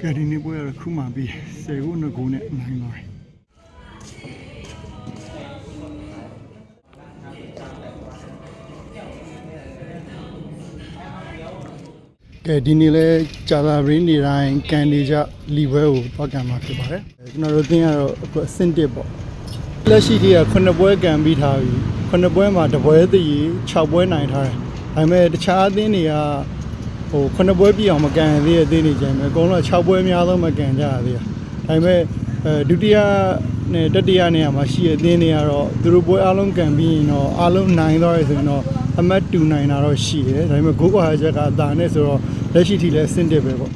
ကဲဒီနေ့ပွဲရခုမှပြီး10ခု2ခုနဲ့နိုင်ပါတယ်ကဲဒီနေ့လဲကြာလာရင်းနေတိုင်းကန်နေကြလီပွဲကိုပတ်ကန်မှာဖြစ်ပါတယ်ကျွန်တော်တို့သင်ကတော့အခုအဆင့်1ပေါ့လက်ရှိကြီးက9ပွဲကန်ပြီးထားပြီ9ပွဲမှာ1ပွဲတည်6ပွဲနိုင်ထားတယ်ဒါပေမဲ့တခြားအသင်းတွေက9ပွဲပြည့်အောင်မကန်သေးတဲ့အသင်းတွေကျန်မယ်အကုန်လုံး6ပွဲများဆုံးမကန်ကြရသေးတာဒါပေမဲ့ဒုတိယနဲ့တတိယနေရာမှာရှိတဲ့အသင်းတွေကတော့သူတို့ပွဲအားလုံးကန်ပြီးရင်တော့အားလုံးနိုင်သွားရဆိုရင်တော့အမှတ်တူနိုင်တာတော့ရှိတယ်ဒါပေမဲ့ဂိုးကွာချက်ကတာနဲ့ဆိုတော့လက်ရှိထိလည်းအဆင့်1ပဲပေါ့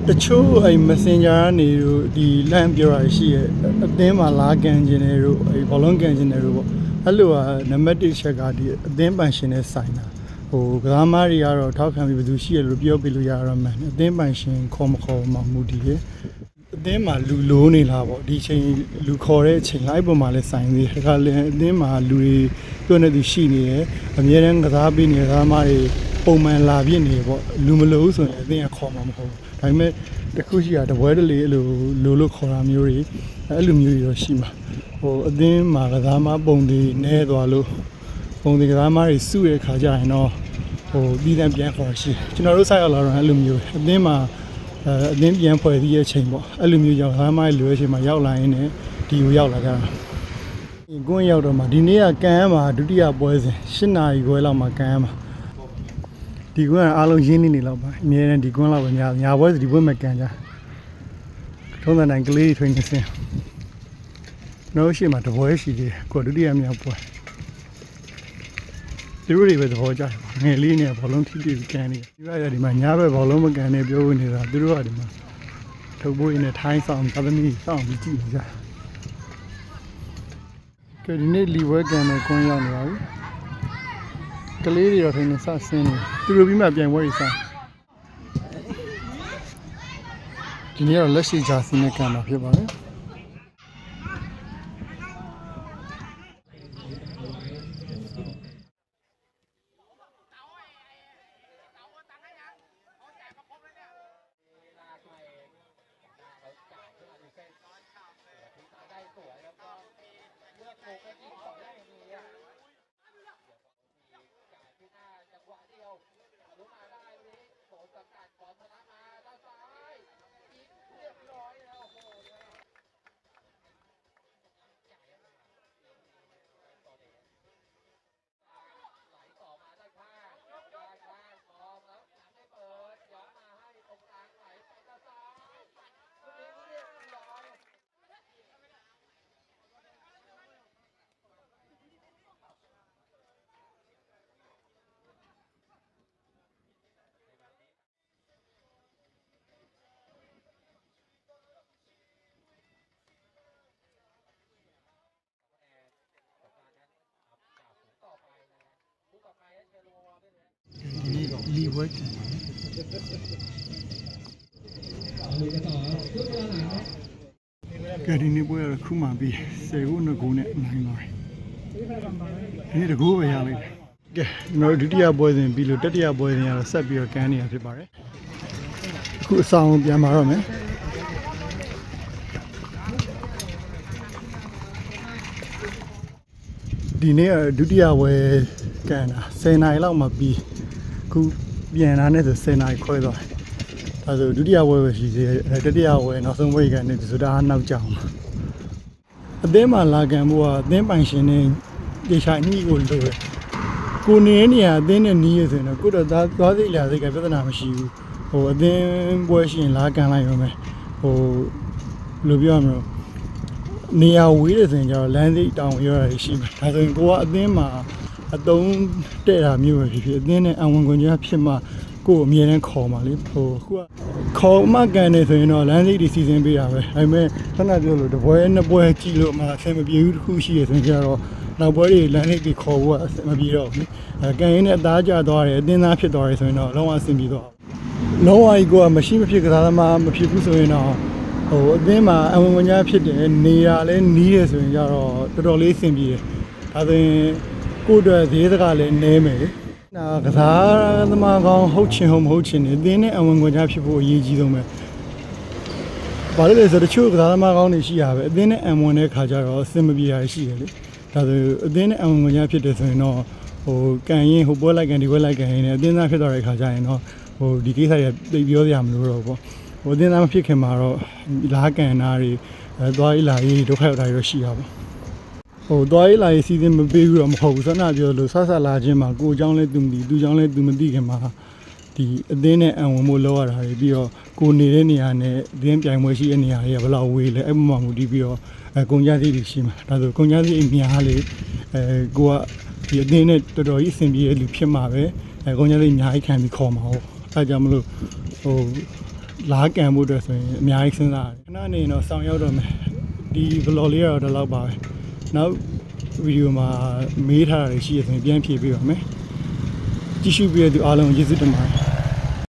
တချို့messenger ကနေတို့ဒီလမ်းပြောတာရှိရဲ့အသင်းမှာလာကန်ကျင်တယ်တို့ဘောလုံးကန်ကျင်တယ်တို့ပေါ့အဲ့လိုကနံပါတ်1ချက်ကဒီအသင်းပန်ရှင်နဲ့ဆိုင်တာကစားမားတွေကတော့ထောက်ခံပြီးဘယ်သူရှိရလို့ပြောပြလို့ရတော့မှန်အသင်းပန်ရှင်ခေါ်မခေါ်မှမူတည်တယ်အသင်းမှာလူလိုးနေလားပေါ့ဒီချိန်လူခေါ်တဲ့အချိန်လိုက်ပေါ်မှာလည်းဆိုင်သေးတယ်ဒါကလည်းအသင်းမှာလူတွေပြောနေသူရှိနေတယ်အများတန်းကစားပေးနေတဲ့ကစားမားတွေပုံမှန်လာပြစ်နေပေါ့လူမလို့ဆိုရင်အသင်းကခေါ်မှာမဟုတ်ဘူးဒါပေမဲ့တခုရှိတာတပွဲတလေအဲ့လိုလိုလို့ခေါ်တာမျိုးတွေအဲ့လိုမျိုးတွေတော့ရှိမှာအသင်းမှာကစားမားပုံတွေနဲသွားလို့ပုံတွေကစားမားတွေစုရတဲ့ခါကျရင်တော့ပြီးတဲ့ပြန်ခေါ်ရှိကျွန်တော်တို့စိုက်ရောက်လာတော့အဲ့လိုမျိုးအသင်းမှာအသင်းပြန်ဖွဲ့ပြီးရဲ့ချိန်ပေါ့အဲ့လိုမျိုးကြောင့်ကစားမားတွေလွယ်ချိန်မှာရောက်လာရင်လည်းဒီကိုရောက်လာကြတာကွန်းရောက်တော့မှဒီနေ့ကကန်ရမှာဒုတိယပွဲစဉ်8နာရီခွဲလောက်မှာကန်ရမှာဒီကွန်းကအားလုံးရင်းနေလောက်ပါအများနဲ့ဒီကွန်းလောက်ပဲညာပွဲဒီပွဲမှာကန်ကြထုံးတဲ့နိုင်ကလေးထွင်းနေစင်နောက်ရှိမှတပွဲရှိသေးတယ်ကိုဒုတိယမြောက်ပွဲသူတို့တွေပဲသဘောကျတယ်ငယ်လေးနဲ့ဘောလုံးထိထိကန်နေဒီဘက်ကဒီမှာညာဘက်ဘောလုံးမကန်နေပြောဝင်နေတာသူတို့ကဒီမှာထုတ်ဖို့ရင်းနဲ့ထိုင်းဆောင်သမီးစောင့်ပြီးကြည့်နေကြကဲဒီနေ့လီဝဲကန်နဲ့ကွန်းရောက်နေပါပြီကလေးတွေတော့ထိုင်နေစဆင်းနေသူတို့ပြီးမှပြန်ပွဲရစားဒီနေ့တော့လက်ရှိဂျာစီနဲ့ကန်မှာဖြစ်ပါတယ်လီဝဲကန်ကဲဒီနေ့ပွဲရခုမှပြီး10ခု2ခုနဲ့နိုင်ပါတယ်ဒီနေ့တကူပဲရလိုက်တယ်ကဲကျွန်တော်ဒုတိယပွဲစဉ်ပြီးလို့တတိယပွဲစဉ်ကတော့ဆက်ပြီးတော့ကန်နေရဖြစ်ပါတယ်အခုအဆောင်ပြန်มาတော့မယ်ဒီနေ့ဒုတိယပွဲကန်တာ10နာရီလောက်မှပြီးခုပြန်လာနဲ့ဆို10နာရီခွဲသွားတယ်။ဒါဆိုဒုတိယပွဲပဲရှိသေးတယ်။တတိယပွဲနောက်ဆုံးပွဲကန်နေဒီဆိုတာနောက်ကြအောင်။အသင်းမှာလာကန်ဖို့ကအသင်းပိုင်ရှင်နဲ့တေချာညှိကိုလိုတယ်။ကိုနေနေရအသင်းနဲ့နီးရဆိုရင်တော့ကိုတော့သွားစိတ်လာစိတ်ကပြဿနာမရှိဘူး။အသင်းပွဲရှိရင်လာကန်လိုက်ရုံပဲ။လိုပြောရမလို့နေရာဝေးတယ်ဆိုရင်ကျတော့လမ်းစိတ်တောင်ရောရရှိမယ်။ဒါဆိုရင်ကိုကအသင်းမှာအတုံးတဲ့တာမျိုးပဲဖြစ်အသင်းနဲ့အဝင်ခွင့်ကြားဖြစ်မှကိုယ်အမြဲတမ်းခေါ်ပါလေခုကခေါ်မှကန်နေဆိုရင်တော့လမ်းစိတ်တွေစီစဉ်ပေးတာပဲဒါပေမဲ့ခဏပြောလို့တပွဲနှစ်ပွဲကြည့်လို့မှအဆင်မပြေဘူးတစ်ခုရှိရဆိုရင်ကျတော့နောက်ပွဲတွေလမ်းစိတ်တွေခေါ်ဖို့အဆင်မပြေတော့ဘူးကန်ရင်းနဲ့အသားကျသွားတယ်အသင်းသားဖြစ်သွားတယ်ဆိုရင်တော့လုံးဝအဆင်ပြေသွားလုံးဝကြီးကမရှိမဖြစ်ကစားသမားမဖြစ်ဘူးဆိုရင်တော့အသင်းမှာအဝင်ခွင့်ကြားဖြစ်တယ်နေရာလဲနီးတယ်ဆိုရင်ကျတော့တော်တော်လေးအဆင်ပြေတယ်ဒါဆိုရင်ကိုယ့်အတွက်ဈေးစကားလည်းနည်းမယ်။ကစားသမားကောင်းဟုတ်ချင်ဟုတ်မဟုတ်ချင်နေအသင်းနဲ့အဝင်ခွင့်ကြားဖြစ်ဖို့အရေးကြီးဆုံးပဲ။ ဘာလို့လဲဆိုတော့တချို့ကစားသမားကောင်းတွေရှိရပဲအသင်းနဲ့ M1 တဲ့ခါကျတော့အဆင်မပြေရရှိတယ်လေဒါဆိုအသင်းနဲ့ M1 ကိုညဖြစ်တယ်ဆိုရင်တော့ဟိုကန်ရင်ဟိုပွဲလိုက်ကန်ဒီပွဲလိုက်ကန်ရင်လည်းအသင်းသားဖြစ်သွားတဲ့ခါကျရင်တော့ဟိုဒီကိစ္စတွေသိပြောစရာမလိုတော့ဘူးပေါ့ဟိုအသင်းသားမဖြစ်ခင်မှာတော့လားကန်နာတွေသွားရေးလာရေးဒုက္ခရောက်တာတွေရှိရပါဟိုသွားရေးလာရေးစီစဉ်မပေးဘူးတော့မဟုတ်ဘူးဆန္ဒပြောလို့ဆဆလာခြင်းမှာကိုအကြောင်းလဲသူမသိသူအကြောင်းလဲသူမသိခင်မှာဒီအသင်းနဲ့အံဝင်မှုလောက်ရတာတွေပြီးတော့ကိုနေတဲ့နေရာနဲ့အသင်းပြိုင်ပွဲရှိတဲ့နေရာတွေကဘယ်လောက်ဝေးလဲအဲ့မှာမူတည်ပြီးတော့ကုန်ကြစည်တွေရှိမှာဒါဆိုကုန်ကြစည်အများလေကိုကဒီအသင်းနဲ့တော်တော်ကြီးအဆင်ပြေတဲ့လူဖြစ်မှာပဲကုန်ကြစည်အများကြီးခံပြီးခေါ်မှာဟုတ်အဲ့ကြောင့်မလို့ဟိုလားကန်ဖို့အတွက်ဆိုရင်အများကြီးစဉ်းစားရတယ်ခဏနေတော့ဆောင်ရောက်တော့မယ်ဒီ vlog လေးကတော့ဒီလောက်ပါပဲနောက်ဗီဒီယိုမှာမေးထားတာတွေရှိရဆိုရင်ပြန်ဖြေပေးပါမယ်ကြည့်ရှုပေးတဲ့သူအားလုံးကျေးဇူးတင်ပါတယ်